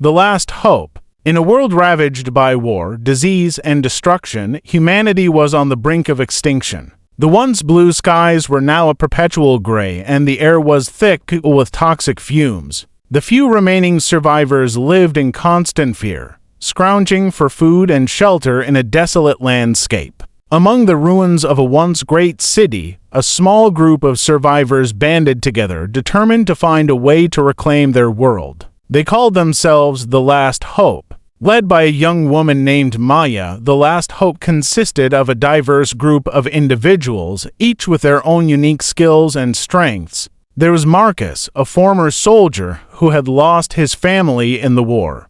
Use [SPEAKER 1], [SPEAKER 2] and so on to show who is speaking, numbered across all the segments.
[SPEAKER 1] The Last Hope. In a world ravaged by war, disease, and destruction, humanity was on the brink of extinction. The once blue skies were now a perpetual gray, and the air was thick with toxic fumes. The few remaining survivors lived in constant fear, scrounging for food and shelter in a desolate landscape. Among the ruins of a once great city, a small group of survivors banded together, determined to find a way to reclaim their world. They called themselves the Last Hope. Led by a young woman named Maya, the Last Hope consisted of a diverse group of individuals, each with their own unique skills and strengths. There was Marcus, a former soldier who had lost his family in the war.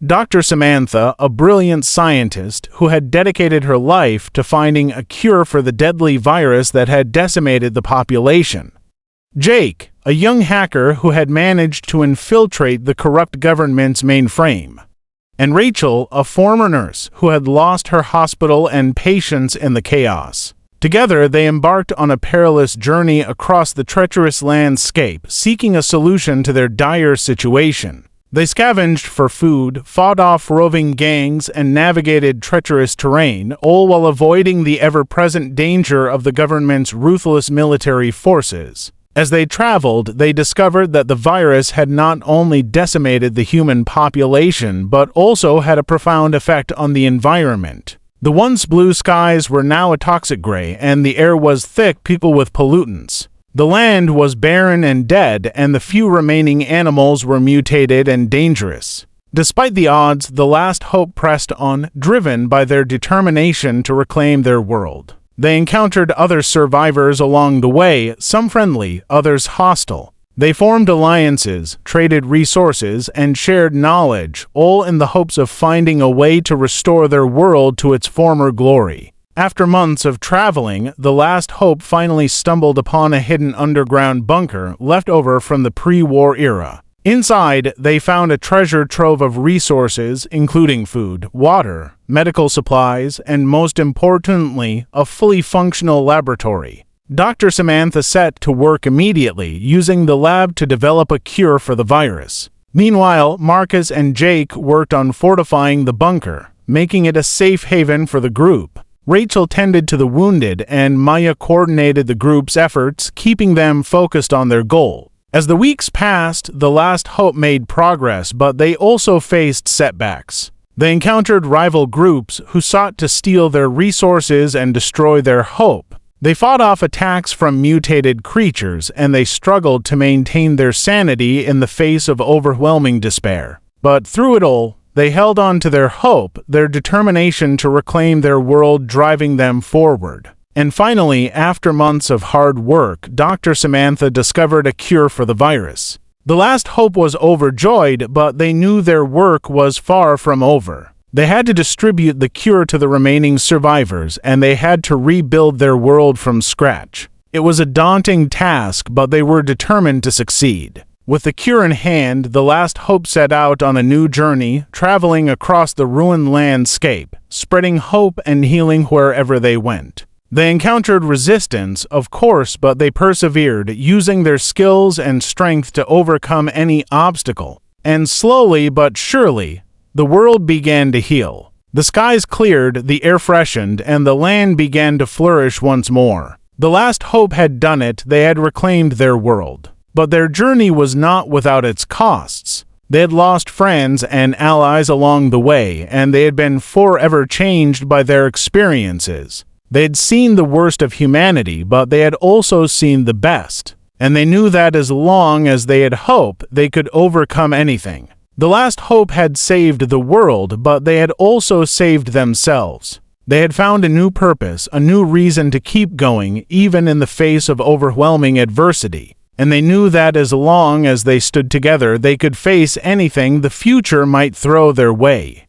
[SPEAKER 1] Dr. Samantha, a brilliant scientist who had dedicated her life to finding a cure for the deadly virus that had decimated the population. Jake, a young hacker who had managed to infiltrate the corrupt government's mainframe. And Rachel, a former nurse who had lost her hospital and patients in the chaos. Together, they embarked on a perilous journey across the treacherous landscape, seeking a solution to their dire situation. They scavenged for food, fought off roving gangs, and navigated treacherous terrain, all while avoiding the ever-present danger of the government's ruthless military forces. As they traveled, they discovered that the virus had not only decimated the human population, but also had a profound effect on the environment. The once blue skies were now a toxic gray, and the air was thick with pollutants. The land was barren and dead, and the few remaining animals were mutated and dangerous. Despite the odds, the Last Hope pressed on, driven by their determination to reclaim their world. They encountered other survivors along the way, some friendly, others hostile. They formed alliances, traded resources, and shared knowledge, all in the hopes of finding a way to restore their world to its former glory. After months of traveling, the Last Hope finally stumbled upon a hidden underground bunker left over from the pre-war era. Inside, they found a treasure trove of resources, including food, water, medical supplies, and most importantly, a fully functional laboratory. Dr. Samantha set to work immediately, using the lab to develop a cure for the virus. Meanwhile, Marcus and Jake worked on fortifying the bunker, making it a safe haven for the group. Rachel tended to the wounded, and Maya coordinated the group's efforts, keeping them focused on their goal. As the weeks passed, the Last Hope made progress, but they also faced setbacks. They encountered rival groups who sought to steal their resources and destroy their hope. They fought off attacks from mutated creatures, and they struggled to maintain their sanity in the face of overwhelming despair. But through it all, they held on to their hope, their determination to reclaim their world driving them forward. And finally, after months of hard work, Dr. Samantha discovered a cure for the virus. The Last Hope was overjoyed, but they knew their work was far from over. They had to distribute the cure to the remaining survivors, and they had to rebuild their world from scratch. It was a daunting task, but they were determined to succeed. With the cure in hand, the Last Hope set out on a new journey, traveling across the ruined landscape, spreading hope and healing wherever they went. They encountered resistance, of course, but they persevered, using their skills and strength to overcome any obstacle. And slowly but surely, the world began to heal. The skies cleared, the air freshened, and the land began to flourish once more. The Last Hope had done it, they had reclaimed their world. But their journey was not without its costs. They had lost friends and allies along the way, and they had been forever changed by their experiences. They had seen the worst of humanity, but they had also seen the best. And they knew that as long as they had hope, they could overcome anything. The Last Hope had saved the world, but they had also saved themselves. They had found a new purpose, a new reason to keep going, even in the face of overwhelming adversity. And they knew that as long as they stood together, they could face anything the future might throw their way.